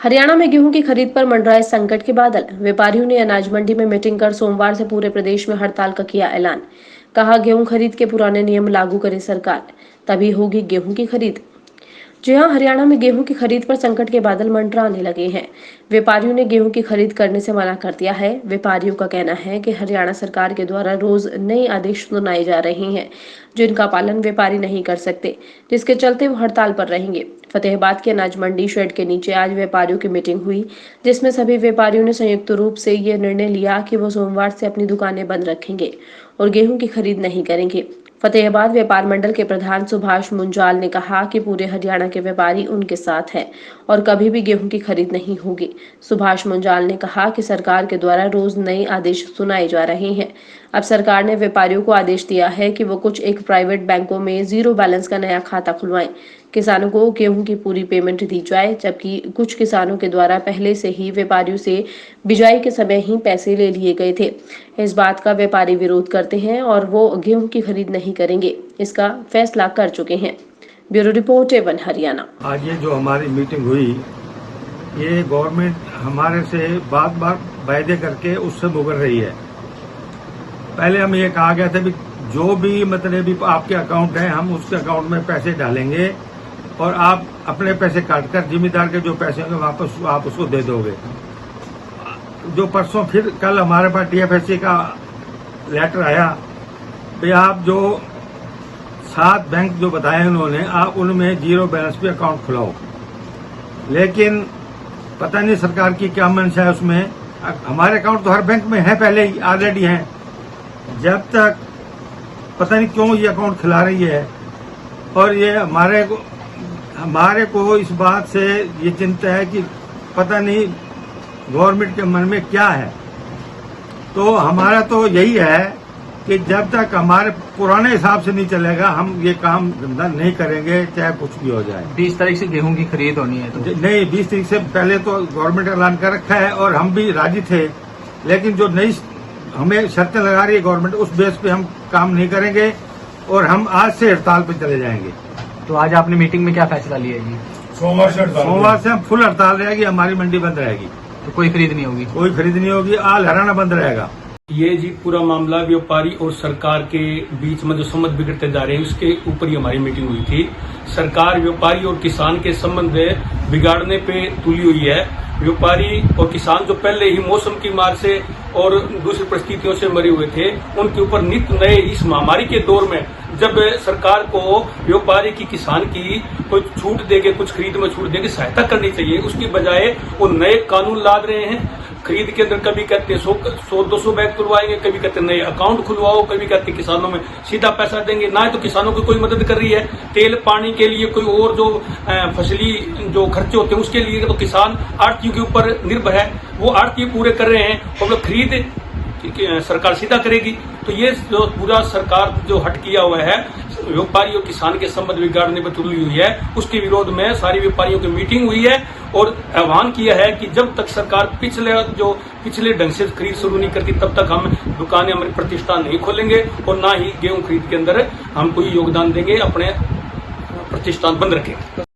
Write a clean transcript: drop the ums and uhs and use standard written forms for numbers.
हरियाणा में गेहूं की खरीद पर मंडराए संकट के बादल। व्यापारियों ने अनाज मंडी में मीटिंग कर सोमवार से पूरे प्रदेश में हड़ताल का किया ऐलान। कहा, गेहूं खरीद के पुराने नियम लागू करे सरकार, तभी होगी गेहूं की खरीद। जी हां, हरियाणा में गेहूं की खरीद पर संकट के बादल मंडराने लगे हैं। व्यापारियों ने गेहूं की खरीद करने से मना कर दिया है। व्यापारियों का कहना है कि हरियाणा सरकार के द्वारा रोज नए आदेश सुनाए जा रहे हैं, जिनका पालन व्यापारी नहीं कर सकते, जिसके चलते वो हड़ताल पर रहेंगे। फतेहाबाद के अनाज मंडी शेड के नीचे आज व्यापारियों की मीटिंग हुई, जिसमें सभी व्यापारियों ने संयुक्त रूप से ये निर्णय लिया कि वो सोमवार से अपनी दुकानें बंद रखेंगे और गेहूं की खरीद नहीं करेंगे। फतेहाबाद व्यापार मंडल के प्रधान सुभाष मुंजाल ने कहा कि पूरे हरियाणा के व्यापारी उनके साथ हैं और कभी भी गेहूं की खरीद नहीं होगी। सुभाष मुंजाल ने कहा कि सरकार के द्वारा रोज नए आदेश सुनाए जा रहे हैं। अब सरकार ने व्यापारियों को आदेश दिया है कि वो कुछ एक प्राइवेट बैंकों में जीरो बैलेंस का नया खाता खुलवाएं। किसानों को गेहूं की पूरी पेमेंट दी जाए, जबकि कुछ किसानों के द्वारा पहले से ही व्यापारियों से बिजाई के समय ही पैसे ले लिए गए थे। इस बात का व्यापारी विरोध करते हैं और वो गेहूं की खरीद नहीं करेंगे। इसका फैसला कर चुके हैं। Bureau report A1 Haryana. आज ये जो हमारी मीटिंग हुई, ये गवर्नमेंट हमारे से बार बार वायदे करके उससे मुकर रही है। पहले हम ये कहा गया था कि जो भी मतलब आपके अकाउंट है, हम उसके अकाउंट में पैसे डालेंगे और आप अपने पैसे काटकर जिम्मेदार के जो पैसे होंगे वापस आप उसको दे दोगे। जो परसों फिर कल हमारे पास TFSC का लेटर आया कि आप जो 7 बैंक जो बताए उन्होंने, आप उनमें जीरो बैलेंस पे अकाउंट खुलाओ। लेकिन पता नहीं सरकार की क्या मंशा है उसमें। हमारे अकाउंट तो हर बैंक में है, पहले ही ऑलरेडी हैं। जब तक पता नहीं क्यों ये अकाउंट खिला रही है। और ये हमारे को इस बात से ये चिंता है कि पता नहीं गवर्नमेंट के मन में क्या है। तो हमारा तो यही है कि जब तक हमारे पुराने हिसाब से नहीं चलेगा, हम ये काम धंधा नहीं करेंगे, चाहे कुछ भी हो जाए। 20 तारीख से गेहूं की खरीद होनी है तो नहीं, 20 तारीख से पहले तो गवर्नमेंट ऐलान कर रखा है और हम भी राजी थे। लेकिन जो नई हमें शर्तें लगा रही है गवर्नमेंट, उस बेस पे हम काम नहीं करेंगे और हम आज से हड़ताल पे चले जाएंगे। तो आज आपने मीटिंग में क्या फैसला लिया जी? सोमवार से हम फुल हड़ताल रहेगी, हमारी मंडी बंद रहेगी। तो कोई खरीद नहीं होगी? कोई खरीद नहीं होगी, आल हरियाणा बंद रहेगा। ये जी पूरा मामला व्यापारी और सरकार के बीच में जो संबंध बिगड़ते जा रहे हैं, उसके ऊपर ही हमारी मीटिंग हुई थी। सरकार व्यापारी और किसान के संबंध बिगाड़ने पे तुली हुई है। व्यापारी और किसान जो पहले ही मौसम की मार से और दूसरी परिस्थितियों से मरे हुए थे, उनके ऊपर नित्य नए इस महामारी के दौर में जब सरकार को व्यापारी की, किसान की कोई छूट देके, कुछ खरीद में छूट देके सहायता करनी चाहिए, उसकी बजाय वो नए कानून लाद रहे हैं। खरीद के अंदर कभी कहते हैं 100-200 बैग खुलवाएंगे, कभी कहते हैं नए अकाउंट खुलवाओ, कभी कहते हैं किसानों में सीधा पैसा देंगे। ना तो किसानों को कोई मदद कर रही है, तेल पानी के लिए कोई और जो फसली जो खर्चे होते हैं उसके लिए तो किसान आड़तियों के ऊपर निर्भर है, वो आड़ती पूरे कर रहे हैं और लोग खरीद सरकार सीधा करेगी। तो ये जो पूरा सरकार जो हट किया हुआ है, व्यापारी और किसान के संबंध बिगाड़ने पर तुली हुई है, उसके विरोध में सारी व्यापारियों की मीटिंग हुई है और आह्वान किया है कि जब तक सरकार पिछले ढंग से खरीद शुरू नहीं करती, तब तक हम दुकानें, हमारे प्रतिष्ठान नहीं खोलेंगे और ना ही गेहूं खरीद के अंदर हम कोई योगदान देंगे, अपने प्रतिष्ठान बंद रखेंगे।